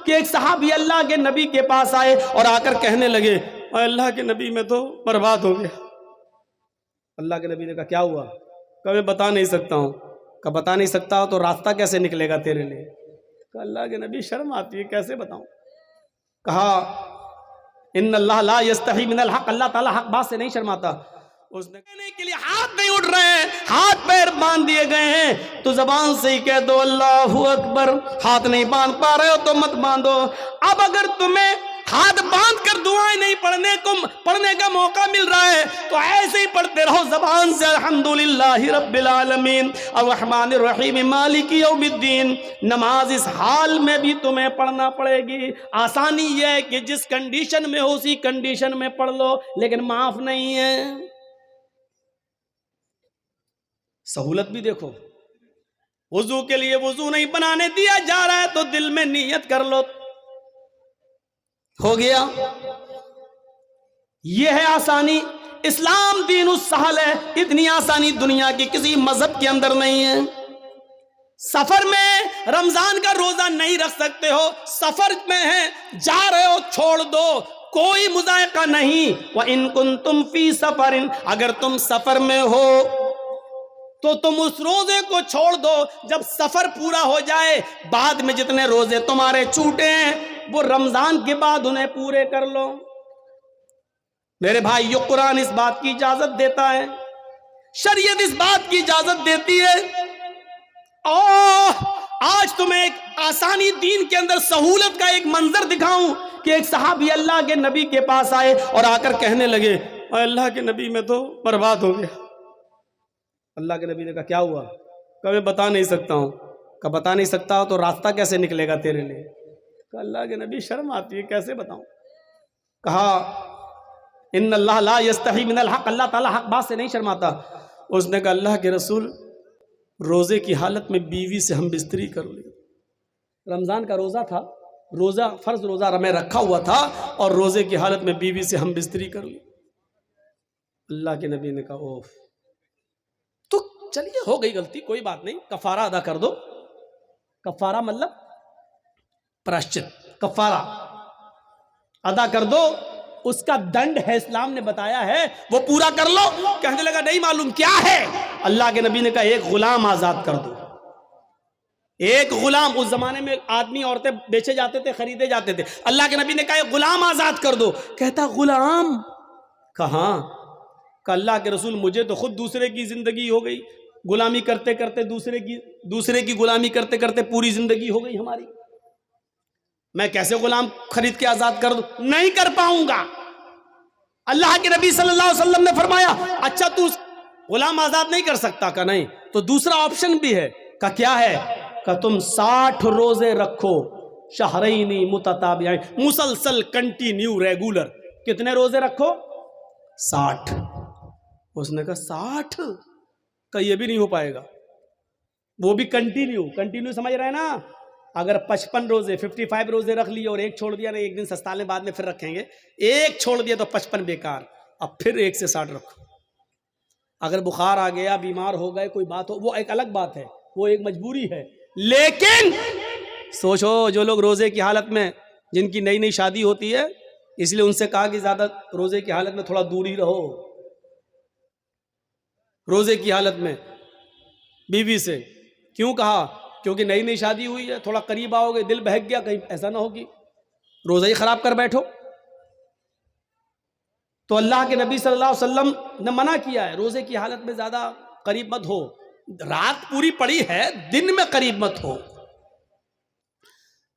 کہ ایک صحابی اللہ کے نبی کے پاس آئے اور آ کر کہنے لگے اے اللہ کے نبی میں تو برباد ہو گیا۔ اللہ کے نبی نے کہا کیا ہوا؟ کہا میں بتا نہیں سکتا ہوں۔ کہا بتا نہیں سکتا ہو تو راستہ کیسے نکلے گا تیرے لیے؟ کہا اللہ کے نبی شرم آتی ہے، کیسے بتاؤں؟ کہا ان اللہ لا یستحی من الحق، اللہ تعالیٰ حق بات سے نہیں شرماتا۔ اس نے کہنے کے لیے ہاتھ نہیں اٹھ رہے ہیں، ہاتھ پیر باندھ دیے گئے ہیں، تو زبان سے ہی کہہ دو اللہ اکبر۔ ہاتھ نہیں باندھ پا رہے ہو تو مت باندھو۔ اب اگر تمہیں ہاتھ باندھ کر دعائیں نہیں پڑھنے کا موقع مل رہا ہے تو ایسے ہی پڑھتے رہو زبان سے الحمدللہ رب العالمین الرحمن الرحیم مالک یوم الدین۔ نماز اس حال میں بھی تمہیں پڑھنا پڑے گی۔ آسانی یہ ہے کہ جس کنڈیشن میں ہو اسی کنڈیشن میں پڑھ لو، لیکن معاف نہیں ہے۔ سہولت بھی دیکھو، وضو کے لیے وضو نہیں بنانے دیا جا رہا ہے تو دل میں نیت کر لو، ہو گیا۔ یہ ہے آسانی۔ اسلام دین السہل ہے، اتنی آسانی دنیا کی کسی مذہب کے اندر نہیں ہے۔ سفر میں رمضان کا روزہ نہیں رکھ سکتے ہو، سفر میں ہے، جا رہے ہو، چھوڑ دو، کوئی مذائقہ نہیں۔ وَإِن كُنتُمْ فِي سَفَرٍ، اگر تم سفر میں ہو تو تم اس روزے کو چھوڑ دو۔ جب سفر پورا ہو جائے، بعد میں جتنے روزے تمہارے چھوٹے ہیں وہ رمضان کے بعد انہیں پورے کر لو۔ میرے بھائی، یہ قرآن اس بات کی اجازت دیتا ہے، شریعت اس بات کی اجازت دیتی ہے۔ آج تمہیں ایک آسانی دین کے اندر سہولت کا ایک منظر دکھاؤں کہ ایک صحابی اللہ کے نبی کے پاس آئے اور آ کر کہنے لگے اے اللہ کے نبی میں تو برباد ہو گیا۔ اللہ کے نبی نے کہا کیا ہوا؟ کہا میں بتا نہیں سکتا ہوں۔ کہا بتا نہیں سکتا ہو تو راستہ کیسے نکلے گا تیرے لیے؟ کہا اللہ کے نبی شرم آتی ہے، کیسے بتاؤں؟ کہا ان اللہ لا یستحی من الحق، اللہ تعالیٰ حق بات سے نہیں شرماتا۔ اس نے کہا اللہ کے رسول، روزے کی حالت میں بیوی سے ہم بستری کر لی۔ رمضان کا روزہ تھا، فرض روزہ میں رکھا ہوا تھا اور روزے کی حالت میں بیوی سے ہم بستری کر لی۔ اللہ کے نبی نے کہا اوف، تو چلیے ہو گئی غلطی، کوئی بات نہیں، کفارہ ادا کر دو۔ کفارہ مطلب پراشچت، کفارہ ادا کر دو، اس کا دنڈ ہے، اسلام نے بتایا ہے، وہ پورا کر لو۔ کہنے لگا نہیں معلوم کیا ہے؟ اللہ کے نبی نے کہا ایک غلام آزاد کر دو۔ ایک غلام، اس زمانے میں آدمی عورتیں بیچے جاتے تھے، خریدے جاتے تھے، اللہ کے نبی نے کہا ایک غلام آزاد کر دو۔ کہتا غلام؟ کہاں؟ کہ اللہ کے رسول مجھے تو خود دوسرے کی زندگی ہو گئی، غلامی کرتے کرتے دوسرے کی غلامی کرتے کرتے پوری زندگی ہو گئی ہماری، میں کیسے غلام خرید کے آزاد کر دوں؟ نہیں کر پاؤں گا۔ اللہ کے نبی صلی اللہ علیہ وسلم نے فرمایا اچھا تو غلام آزاد نہیں کر سکتا؟ کہ نہیں، تو دوسرا آپشن بھی ہے۔ کہ کیا ہے؟ کہ تم 60 روزے رکھو، شہرین متتابعین، مسلسل، کنٹینیو، ریگولر۔ کتنے روزے رکھو؟ 60۔ اس نے کہا 60؟ کہ یہ بھی نہیں ہو پائے گا، وہ بھی کنٹینیو سمجھ رہے ہیں نا؟ اگر 55 روزے 55 روزے رکھ لیے اور ایک چھوڑ دیا، نہیں ایک دن سستا لیں بعد میں پھر رکھیں گے، ایک چھوڑ دیا تو 55 بیکار، اب پھر 1 سے 60 رکھو۔ اگر بخار آ گیا، بیمار ہو گئے، کوئی بات ہو، وہ ایک الگ بات ہے، وہ ایک مجبوری ہے۔ لیکن سوچو جو لوگ روزے کی حالت میں، جن کی نئی شادی ہوتی ہے، اس لیے ان سے کہا کہ زیادہ روزے کی حالت میں تھوڑا دور ہی رہو، روزے کی حالت میں بیوی سے۔ کیوں کہا؟ کیونکہ نئی شادی ہوئی ہے، تھوڑا قریب آؤ گے، دل بہک گیا، کہیں ایسا نہ ہوگی روزہ ہی خراب کر بیٹھو۔ تو اللہ کے نبی صلی اللہ علیہ وسلم نے منع کیا ہے، روزے کی حالت میں زیادہ قریب مت ہو، رات پوری پڑی ہے، دن میں قریب مت ہو۔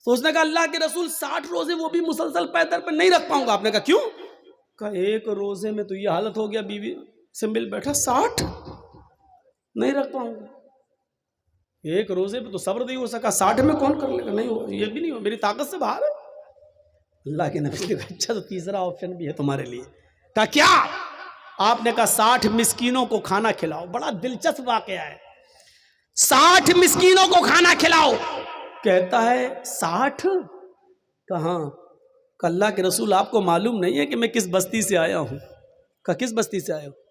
تو اس نے کہا اللہ کے رسول 60 روزے وہ بھی مسلسل پیدر پہ نہیں رکھ پاؤں گا۔ آپ نے کہا کیوں؟ کہا ایک روزے میں تو یہ حالت ہو گیا، بیوی سے مل بیٹھا، 60 نہیں رکھ پاؤں گا۔ ایک روزے پہ تو صبر نہیں ہو سکا، 60 میں کون کر لے گا؟ نہیں ہو، یہ بھی نہیں ہو، میری طاقت سے باہر ہے۔ اللہ کے نبی نے کہا اچھا تو تیسرا آپشن بھی ہے تمہارے لیے۔ کہا کیا؟ آپ نے کہا 60 مسکینوں کو کھانا کھلاؤ۔ بڑا دلچسپ واقعہ ہے، 60 مسکینوں کو کھانا کھلاؤ۔ کہتا ہے 60؟ کہاں؟ کہ اللہ کے رسول آپ کو معلوم نہیں ہے کہ میں کس بستی سے آیا ہوں؟ کہ کس بستی سے آیا ہوں؟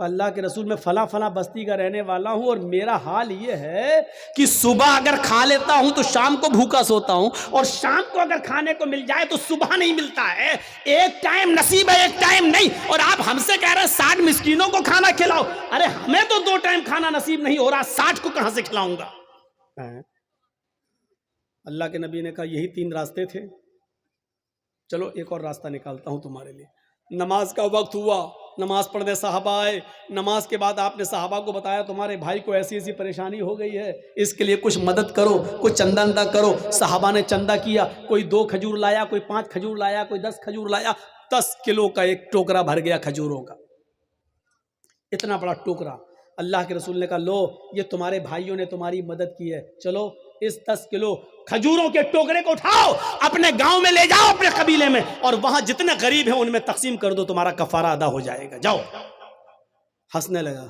کہ اللہ کے رسول میں فلاں فلاں بستی کا رہنے والا ہوں اور میرا حال یہ ہے کہ صبح اگر کھا لیتا ہوں تو شام کو بھوکا سوتا ہوں، اور شام کو اگر کھانے کو مل جائے تو صبح نہیں ملتا ہے، ایک ٹائم نصیب ہے ایک ٹائم نہیں، اور آپ ہم سے کہہ رہے ہیں 60 مسکینوں کو کھانا کھلاؤ، ارے ہمیں تو 2 ٹائم کھانا نصیب نہیں ہو رہا، 60 کو کہاں سے کھلاؤں گا؟ اللہ کے نبی نے کہا یہی 3 راستے تھے، چلو ایک اور راستہ نکالتا ہوں تمہارے لیے۔ نماز کا وقت ہوا، نماز پڑھنے صحابہ آئے، نماز کے بعد آپ نے صحابہ کو بتایا تمہارے بھائی کو ایسی ایسی پریشانی ہو گئی ہے، اس کے لیے کچھ مدد کرو، کچھ چندہ اندہ کرو۔ صحابہ نے چندہ کیا، کوئی 2 کھجور لایا، کوئی 5 کھجور لایا، کوئی 10 کھجور لایا، 10 کلو کا ایک ٹوکرا بھر گیا کھجوروں کا، اتنا بڑا ٹوکرا۔ اللہ کے رسول نے کہا لو یہ تمہارے بھائیوں نے تمہاری مدد کی ہے، چلو اس 10 کلو کھجوروں کے ٹوکرے کو اٹھاؤ، اپنے گاؤں میں لے جاؤ، اپنے قبیلے میں، اور وہاں جتنے غریب ہیں ان میں تقسیم کر دو، تمہارا کفارہ ادا ہو جائے گا، جاؤ۔ ہنسنے لگا۔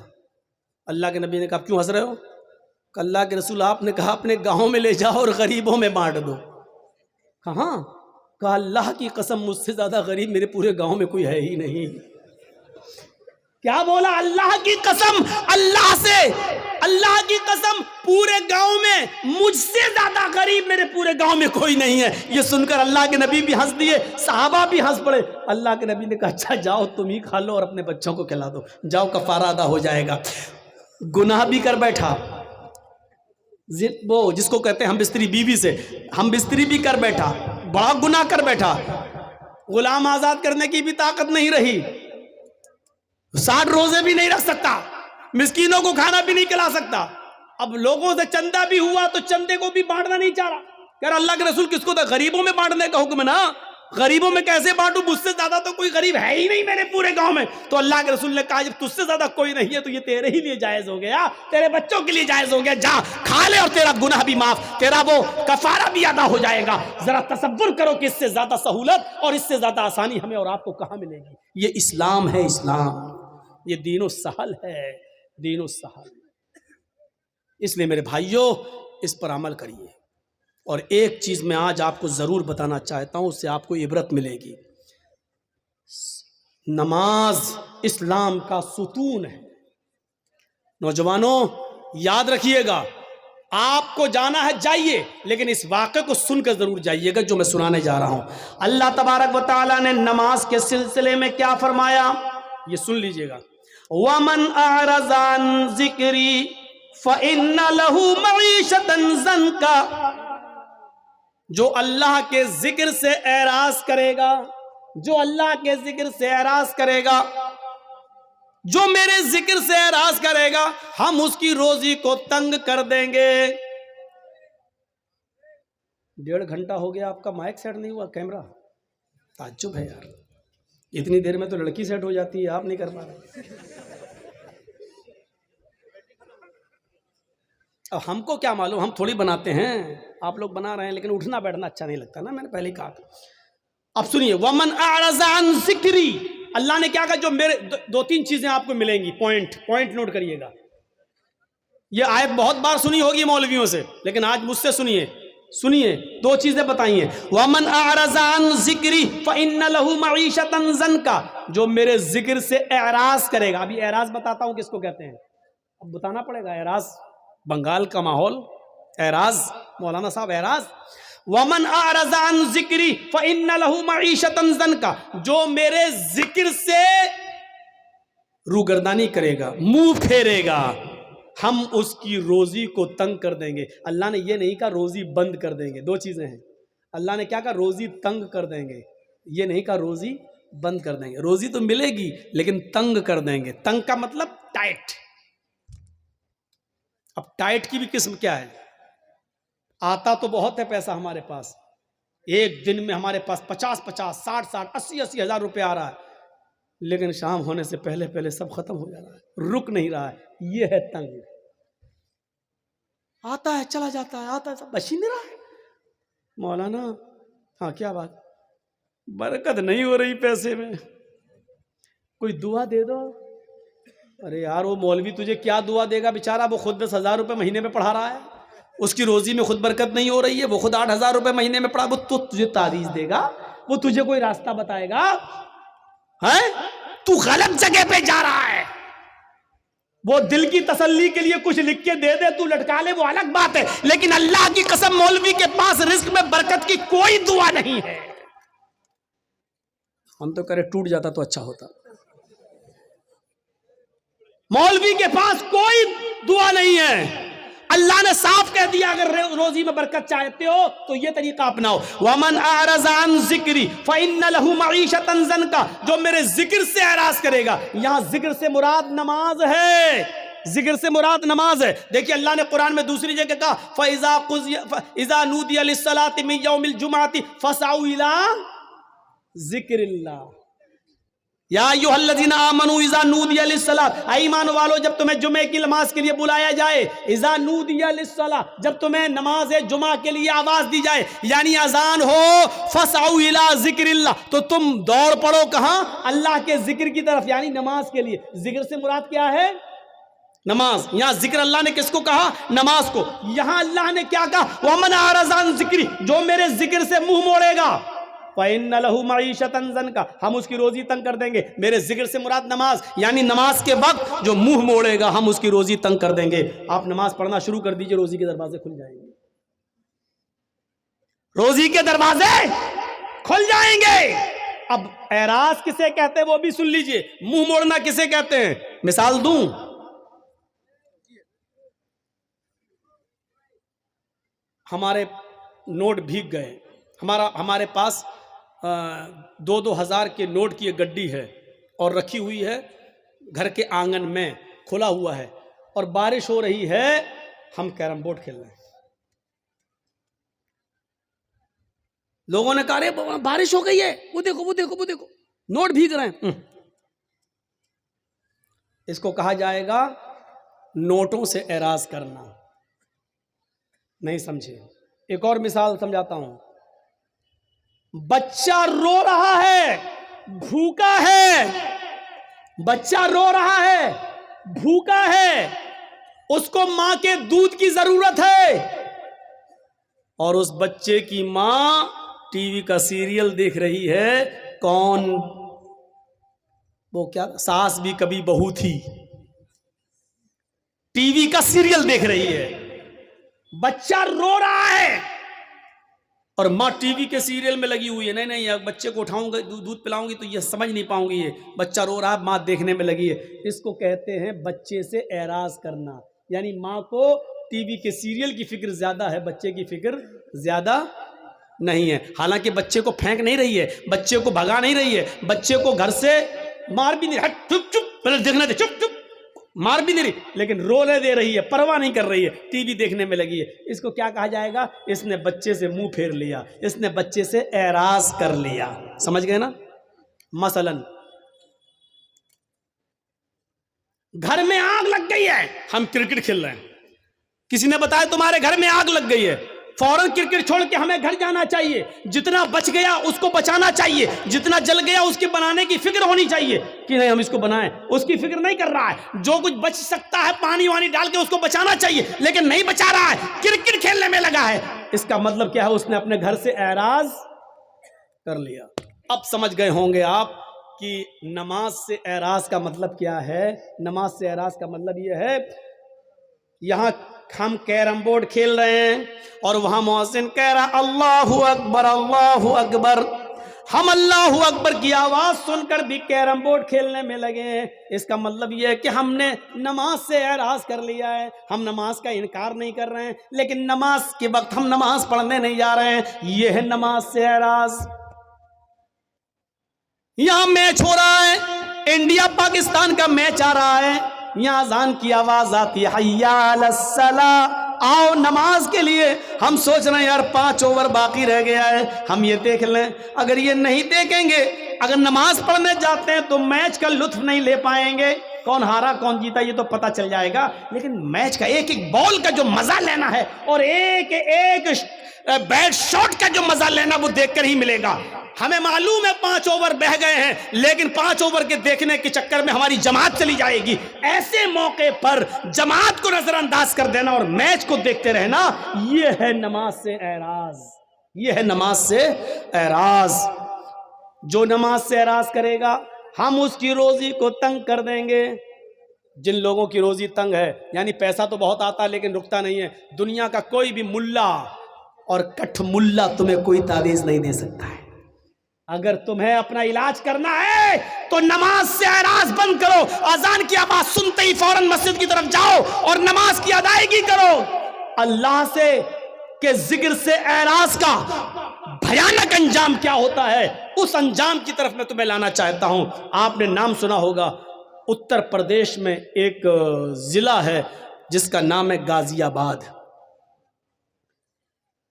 اللہ کے نبی نے کہا کیوں ہنس رہے ہو؟ کہ اللہ کے رسول آپ نے کہا اپنے گاؤں میں لے جاؤ اور غریبوں میں بانٹ دو۔ کہاں؟ کہا اللہ کی قسم مجھ سے زیادہ غریب میرے پورے گاؤں میں کوئی ہے ہی نہیں۔ کیا بولا؟ اللہ کی قسم، اللہ سے، اللہ کی قسم پورے گاؤں میں مجھ سے زیادہ غریب میرے پورے گاؤں میں کوئی نہیں ہے۔ یہ سن کر اللہ کے نبی بھی ہنس دیے، صحابہ بھی ہنس پڑے۔ اللہ کے نبی نے کہا اچھا جاؤ تم ہی کھا لو اور اپنے بچوں کو کھلا دو، جاؤ کفارہ ادا ہو جائے گا۔ گناہ بھی کر بیٹھا، وہ جس کو کہتے ہیں ہم بستری بیوی سے ہم بستری بھی کر بیٹھا، بڑا گناہ کر بیٹھا، غلام آزاد کرنے کی بھی طاقت نہیں رہی، 60 روزے بھی نہیں رکھ سکتا، مسکینوں کو کھانا بھی نہیں کھلا سکتا۔ اب لوگوں سے چندہ بھی ہوا تو چندے کو بھی بانٹنا نہیں چاہ رہا، کہہ رہا اللہ کے رسول کس کو تھا؟ غریبوں میں بانٹنے کا حکم ہے نا، غریبوں میں کیسے بانٹوں؟ مجھ سے زیادہ تو کوئی غریب ہے ہی نہیں میرے پورے گاؤں میں۔ تو اللہ کے رسول نے کہا جب تجھ سے زیادہ کوئی نہیں ہے تو یہ تیرے ہی لیے جائز ہو گیا، تیرے بچوں کے لیے جائز ہو گیا، جا کھا لے اور تیرا گناہ بھی معاف، تیرا وہ کفارہ بھی ادا ہو جائے گا۔ ذرا تصور کرو کہ اس سے زیادہ سہولت اور اس سے زیادہ آسانی ہمیں اور آپ کو کہاں ملے گی؟ یہ اسلام ہے، اسلام، یہ دین و سہل ہے، دین و سہل۔ اس لیے میرے بھائیوں اس پر عمل کریے۔ اور ایک چیز میں آج آپ کو ضرور بتانا چاہتا ہوں، اس سے آپ کو عبرت ملے گی۔ نماز اسلام کا ستون ہے۔ نوجوانوں یاد رکھیے گا، آپ کو جانا ہے جائیے، لیکن اس واقعے کو سن کر ضرور جائیے گا جو میں سنانے جا رہا ہوں۔ اللہ تبارک و تعالیٰ نے نماز کے سلسلے میں کیا فرمایا یہ سن لیجئے گا۔ وَمَنْ أَعْرَضَ عَنْ ذِكْرِي فَإِنَّ لَهُ مَعِيشَةً ضَنْكَ، جو اللہ کے ذکر سے اعراض کرے گا، جو اللہ کے ذکر سے اعراض کرے گا، جو میرے ذکر سے اعراض کرے گا، ہم اس کی روزی کو تنگ کر دیں گے۔ 1.5 گھنٹہ ہو گیا آپ کا مائک سیٹ نہیں ہوا، کیمرہ، تعجب ہے یار، اتنی دیر میں تو لڑکی سیٹ ہو جاتی ہے، آپ نہیں کر پا رہے۔ اب ہم کو کیا معلوم، ہم تھوڑی بناتے ہیں، آپ لوگ بنا رہے ہیں، لیکن اٹھنا بیٹھنا اچھا نہیں لگتا نا، میں نے پہلے ہی کہا تھا۔ اب سنیے، وَمَنْ أَعْرَضَ عَنْ ذِكْرِي، اللہ نے کیا کہا؟ جو میرے 2-3 چیزیں آپ کو ملیں گی، پوائنٹ نوٹ کریے گا۔ یہ آیت بہت بار سنی ہوگی مولویوں سے، لیکن آج مجھ سے سنیے، 2 چیزیں بتائی ہیں۔ وَمَنْ أَعْرَضَ عَنْ ذِكْرِي فَإِنَّ لَهُ مَعِيشَةً ضَنْكَ، جو میرے ذکر سے اعراض کرے گا۔ ابھی اعراض بتاتا ہوں کس کو کہتے ہیں، اب بتانا پڑے گا۔ اعراض بنگال کا ماحول، اعراض، مولانا صاحب اعراض۔ وَمَنْ أَعْرَضَ عَنْ ذِكْرِي فَإِنَّ لَهُ مَعِيشَةً ضَنْكَ، جو میرے ذکر سے روگردانی کرے گا، منہ پھیرے گا، ہم اس کی روزی کو تنگ کر دیں گے۔ اللہ نے یہ نہیں کہا روزی بند کر دیں گے، 2 چیزیں ہیں۔ اللہ نے کیا کہا؟ روزی تنگ کر دیں گے، یہ نہیں کہا روزی بند کر دیں گے۔ روزی تو ملے گی لیکن تنگ کر دیں گے۔ تنگ کا مطلب ٹائٹ۔ اب ٹائٹ کی بھی قسم کیا ہے؟ آتا تو بہت ہے پیسہ ہمارے پاس، ایک دن میں ہمارے پاس 50-50 60-60 80-80 ہزار روپے آ رہا ہے، لیکن شام ہونے سے پہلے سب ختم ہو جا رہا ہے، رک نہیں رہا ہے۔ یہ ہے تنگ۔ آتا ہے چلا جاتا ہے، آتا ہے، سب بچ ہی نہیں رہا ہے۔ مولانا ہاں کیا بات، برکت نہیں ہو رہی پیسے میں، کوئی دعا دے دو۔ ارے یار وہ مولوی تجھے کیا دعا دے گا، بیچارہ وہ خود 10,000 روپے مہینے میں پڑھا رہا ہے، اس کی روزی میں خود برکت نہیں ہو رہی ہے، وہ خود 8,000 روپے مہینے میں پڑھا، وہ تو تجھے تعویذ دے گا، وہ تجھے کوئی راستہ بتائے گا؟ تو غلط جگہ پہ جا رہا ہے۔ وہ دل کی تسلی کے لیے کچھ لکھ کے دے دے تو لٹکا لے وہ الگ بات ہے، لیکن اللہ کی قسم مولوی کے پاس رزق میں برکت کی کوئی دعا نہیں ہے۔ ہم تو کرے ٹوٹ جاتا تو اچھا ہوتا۔ مولوی کے پاس کوئی دعا نہیں ہے، اللہ نے صاف کہہ دیا اگر روزی میں برکت چاہتے ہو تو یہ طریقہ اپناؤ، وَمَنْ أَعْرَضَ عَنْ ذِكْرِي فَإِنَّ لَهُ مَعِيشَةً ضَنْكَ، جو میرے ذکر سے اعراض کرے گا۔ یہاں ذکر سے مراد نماز ہے، ذکر سے مراد نماز ہے۔ دیکھیے اللہ نے قرآن میں دوسری جگہ کہا فَإِذَا نُودِيَ لِلصَّلَاةِ مِنْ يَوْمِ الْجُمْعَةِ فَاسْعَوْا إِلَىٰ ذِكْرِ اللَّهِ یا ایھا الذین آمنوا اذا نودی للصلاۃ، اے ایمان والو جب تمہیں جمعے کی نماز کے لیے بلایا جائے، اذا نودی للصلاۃ، جب تمہیں نماز جمعہ کے لیے آواز دی جائے یعنی اذان ہو، فاسعوا الی ذکر اللہ، تو تم دوڑ پڑو کہاں؟ اللہ کے ذکر کی طرف، یعنی نماز کے لیے۔ ذکر سے مراد کیا ہے؟ نماز۔ یہاں ذکر اللہ نے کس کو کہا؟ نماز کو۔ یہاں اللہ نے کیا کہا؟ وَمَنْ أَعْرَضَ عَنْ ذِكْرِي، جو میرے ذکر سے منہ موڑے گا، فَإِنَّ لَهُ مَعِيشَةً ضَنْكَ، ہم اس کی روزی تنگ کر دیں گے۔ میرے ذکر سے مراد نماز، یعنی نماز کے وقت جو منہ موڑے گا ہم اس کی روزی تنگ کر دیں گے۔ آپ نماز پڑھنا شروع کر دیجئے، روزی کے دروازے کھل جائیں گے، روزی کے دروازے کھل جائیں گے۔ اب اعراض کسے کہتے ہیں وہ بھی سن لیجئے، منہ موڑنا کسے کہتے ہیں؟ مثال دوں، ہمارے نوٹ بھیگ گئے، ہمارے پاس 2-2 ہزار کے نوٹ کی ایک گڈی ہے اور رکھی ہوئی ہے گھر کے آنگن میں، کھلا ہوا ہے، اور بارش ہو رہی ہے، ہم کیرم بورڈ کھیل رہے ہیں۔ لوگوں نے کہا رے بارش ہو گئی ہے، وہ دیکھو نوٹ بھیگ رہے ہیں۔ اس کو کہا جائے گا نوٹوں سے اعراض کرنا۔ نہیں سمجھے؟ ایک اور مثال سمجھاتا ہوں۔ بچہ رو رہا ہے، بھوکا ہے، بچہ رو رہا ہے، بھوکا ہے، اس کو ماں کے دودھ کی ضرورت ہے، اور اس بچے کی ماں ٹی وی کا سیریل دیکھ رہی ہے، کون؟ وہ کیا، ساس بھی کبھی بہو تھی، ٹی وی کا سیریل دیکھ رہی ہے، بچہ رو رہا ہے اور ماں ٹی وی کے سیریل میں لگی ہوئی ہے۔ نہیں بچے کو اٹھاؤں گا، دودھ پلاؤں گی تو یہ سمجھ نہیں پاؤں گی، یہ بچہ رو رہا ہے، ماں دیکھنے میں لگی ہے۔ اس کو کہتے ہیں بچے سے اعراض کرنا، یعنی ماں کو ٹی وی کے سیریل کی فکر زیادہ ہے، بچے کی فکر زیادہ نہیں ہے۔ حالانکہ بچے کو پھینک نہیں رہی ہے، بچے کو بھگا نہیں رہی ہے، بچے کو گھر سے مار بھی نہیں، ہٹ چپ پہلے دیکھنا دے، چپ مار بھی نہیں رہی، لیکن رونے دے رہی ہے، پرواہ نہیں کر رہی ہے، ٹی وی دیکھنے میں لگی ہے۔ اس کو کیا کہا جائے گا؟ اس نے بچے سے منہ پھیر لیا، اس نے بچے سے اعراض کر لیا۔ سمجھ گئے نا؟ مثلا گھر میں آگ لگ گئی ہے، ہم کرکٹ کھیل رہے ہیں، کسی نے بتایا تمہارے گھر میں آگ لگ گئی ہے، فوراً کرکٹ چھوڑ کے ہمیں گھر جانا چاہیے، جتنا بچ گیا اس کو بچانا چاہیے، جتنا جل گیا اس کے بنانے کی فکر ہونی چاہیے کہ نہیں ہم اس کو بنائیں، اس کی فکر نہیں کر رہا ہے۔ جو کچھ بچ سکتا ہے پانی وانی ڈال کے اس کو بچانا چاہیے، لیکن نہیں بچا رہا ہے، کرکٹ کھیلنے میں لگا ہے۔ اس کا مطلب کیا ہے؟ اس نے اپنے گھر سے اعراض کر لیا۔ اب سمجھ گئے ہوں گے آپ کہ نماز سے اعراض کا مطلب کیا ہے۔ نماز سے اعراض کا مطلب یہ ہے، یہاں ہم کیرم بورڈ کھیل رہے ہیں اور وہاں مؤذن کہہ رہا اللہ اکبر اللہ اکبر، ہم اللہ اکبر کی آواز سن کر بھی کیرم بورڈ کھیلنے میں لگے ہیں۔ اس کا مطلب یہ ہے کہ ہم نے نماز سے اعراض کر لیا ہے، ہم نماز کا انکار نہیں کر رہے ہیں، لیکن نماز کے وقت ہم نماز پڑھنے نہیں جا رہے ہیں، یہ ہے نماز سے اعراض۔ یہاں میچ ہو رہا ہے، انڈیا پاکستان کا میچ آ رہا ہے، یہاں اذان کی آواز آتی ہے حی علی الصلاۃ، آؤ نماز کے لیے۔ ہم سوچ رہے ہیں یار 5 اوور باقی رہ گیا ہے، ہم یہ دیکھ لیں۔ اگر یہ نہیں دیکھیں گے، اگر نماز پڑھنے جاتے ہیں تو میچ کا لطف نہیں لے پائیں گے، کون ہارا کون جیتا یہ تو پتہ چل جائے گا، لیکن میچ کا ایک ایک بال کا جو مزہ لینا ہے اور ایک ایک بیٹ شاٹ کا جو مزہ لینا وہ دیکھ کر ہی ملے گا۔ ہمیں معلوم ہے 5 اوور بہ گئے ہیں، لیکن 5 اوور کے دیکھنے کے چکر میں ہماری جماعت چلی جائے گی۔ ایسے موقع پر جماعت کو نظر انداز کر دینا اور میچ کو دیکھتے رہنا، یہ ہے نماز سے اعراض، یہ ہے نماز سے اعراض۔ جو نماز سے اعراض کرے گا ہم اس کی روزی کو تنگ کر دیں گے۔ جن لوگوں کی روزی تنگ ہے، یعنی پیسہ تو بہت آتا ہے لیکن رکتا نہیں ہے، دنیا کا کوئی بھی ملا اور کٹھ ملا تمہیں کوئی تعویذ نہیں دے سکتا ہے۔ اگر تمہیں اپنا علاج کرنا ہے تو نماز سے اعراض بند کرو، اذان کی آواز سنتے ہی فوراً مسجد کی طرف جاؤ اور نماز کی ادائیگی کرو۔ اللہ سے کے ذکر سے اعراض کا بھیانک انجام کیا ہوتا ہے، اس انجام کی طرف میں تمہیں لانا چاہتا ہوں۔ آپ نے نام سنا ہوگا، اتر پردیش میں ایک ضلع ہے جس کا نام ہے غازی آباد۔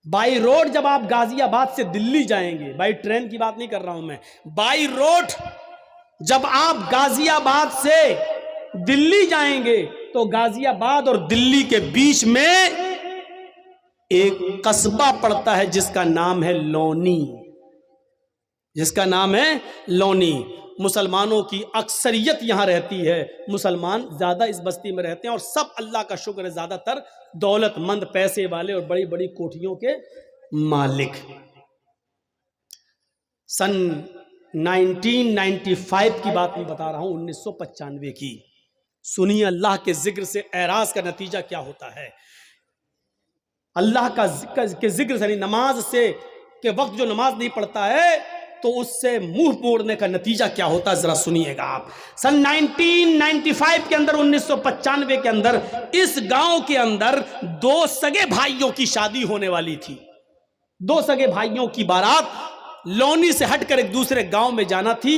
بائی روڈ جب آپ غازی آباد سے دلی جائیں گے، بائی ٹرین کی بات نہیں کر رہا ہوں میں، بائی روڈ جب آپ غازی آباد سے دلی جائیں گے تو غازی آباد اور دلی کے بیچ میں ایک قصبہ پڑتا ہے جس کا نام ہے لونی، جس کا نام ہے لونی۔ مسلمانوں کی اکثریت یہاں رہتی ہے، مسلمان زیادہ اس بستی میں رہتے ہیں اور سب اللہ کا شکر ہے زیادہ تر دولت مند، پیسے والے اور بڑی بڑی کوٹھیوں کے مالک۔ سن 1995 کی بات میں بتا رہا ہوں، 1995 کی۔ سنیے اللہ کے ذکر سے اعراض کا نتیجہ کیا ہوتا ہے۔ اللہ کا ذکر سے، نماز سے کہ وقت جو نماز نہیں پڑھتا ہے تو اس سے منہ موڑنے کا نتیجہ کیا ہوتا ہے، ذرا سنیے گا آپ۔ سن 1995 کے اندر، 1995 کے اندر اس گاؤں کے اندر دو سگے بھائیوں کی شادی ہونے والی تھی۔ دو سگے بھائیوں کی بارات لونی سے ہٹ کر ایک دوسرے گاؤں میں جانا تھی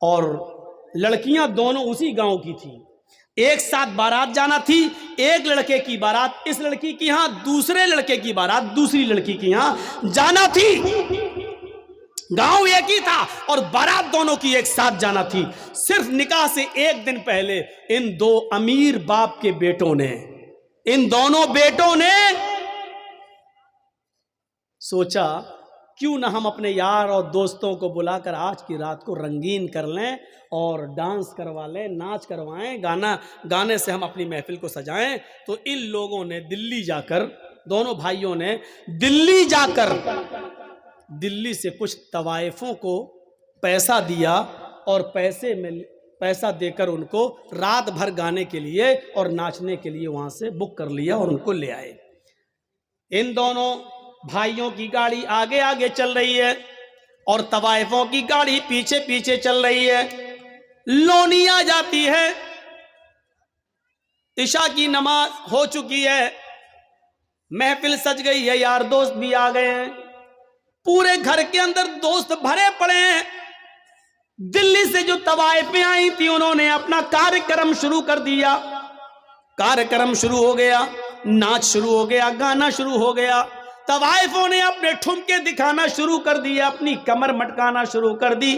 اور لڑکیاں دونوں اسی گاؤں کی تھی۔ ایک ساتھ بارات جانا تھی، ایک لڑکے کی بارات اس لڑکی کی یہاں، دوسرے لڑکے کی بارات دوسری لڑکی کی یہاں جانا تھی۔ گاؤں ایک ہی تھا اور بارات دونوں کی ایک ساتھ جانا تھی۔ صرف نکاح سے ایک دن پہلے ان دو امیر باپ کے بیٹوں نے، ان دونوں بیٹوں نے سوچا کیوں نہ ہم اپنے یار اور دوستوں کو بلا کر آج کی رات کو رنگین کر لیں اور ڈانس کروا لیں، ناچ کروائیں، گانے سے ہم اپنی محفل کو سجائیں۔ تو ان لوگوں نے دلی جا کر، دونوں بھائیوں نے دلی جا کر دلی سے کچھ طوائفوں کو پیسہ دیا اور پیسہ دے کر ان کو رات بھر گانے کے لیے اور ناچنے کے لیے وہاں سے بک کر لیا اور ان کو لے آئے۔ ان دونوں بھائیوں کی گاڑی آگے آگے چل رہی ہے اور طوائفوں کی گاڑی پیچھے پیچھے چل رہی ہے۔ لونی آ جاتی ہے، عشاء کی نماز ہو چکی ہے، محفل سج گئی ہے، یار دوست بھی آ گئے ہیں، پورے گھر کے اندر دوست بھرے پڑے ہیں۔ دلی سے جو طوائفیں آئی تھی انہوں نے اپنا کارکرم شروع کر دیا۔ کارکرم شروع ہو گیا، ناچ شروع ہو گیا، گانا شروع ہو گیا۔ طوائفوں نے اپنے ٹھمکے دکھانا شروع کر دیا، اپنی کمر مٹکانا شروع کر دی۔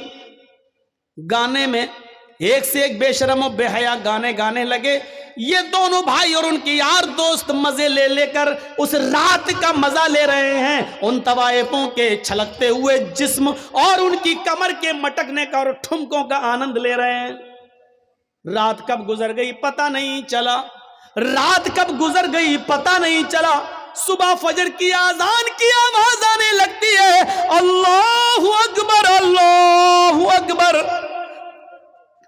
گانے میں ایک سے ایک بے شرم و بے حیا گانے گانے لگے۔ یہ دونوں بھائی اور ان کے یار دوست مزے لے لے کر اس رات کا مزہ لے رہے ہیں، ان طوائفوں کے چھلکتے ہوئے جسم اور ان کی کمر کے مٹکنے کا اور ٹھمکوں کا آنند لے رہے ہیں۔ رات کب گزر گئی پتہ نہیں چلا، رات کب گزر گئی پتہ نہیں چلا۔ صبح فجر کی اذان کی آواز آنے لگتی ہے، اللہ اکبر اللہ اکبر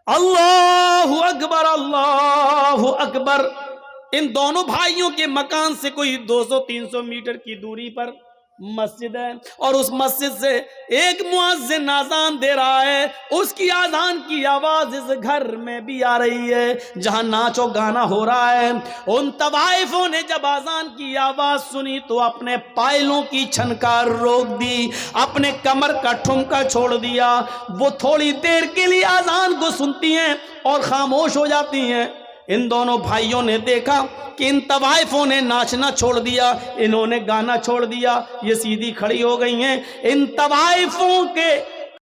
اللہ اکبر اللہ اکبر۔ ان دونوں بھائیوں کے مکان سے کوئی 200-300 میٹر کی دوری پر مسجد ہے اور اس مسجد سے ایک مؤذن اذان دے رہا ہے، اس کی اذان کی آواز اس گھر میں بھی آ رہی ہے جہاں ناچ و گانا ہو رہا ہے۔ ان طوائفوں نے جب اذان کی آواز سنی تو اپنے پائلوں کی چھنکار روک دی، اپنے کمر کا ٹھمکا چھوڑ دیا۔ وہ تھوڑی دیر کے لیے اذان کو سنتی ہیں اور خاموش ہو جاتی ہیں۔ ان دونوں بھائیوں نے دیکھا کہ ان طوائفوں نے ناچنا چھوڑ دیا، انہوں نے گانا چھوڑ دیا، یہ سیدھی کھڑی ہو گئی ہیں۔ ان طوائفوں کے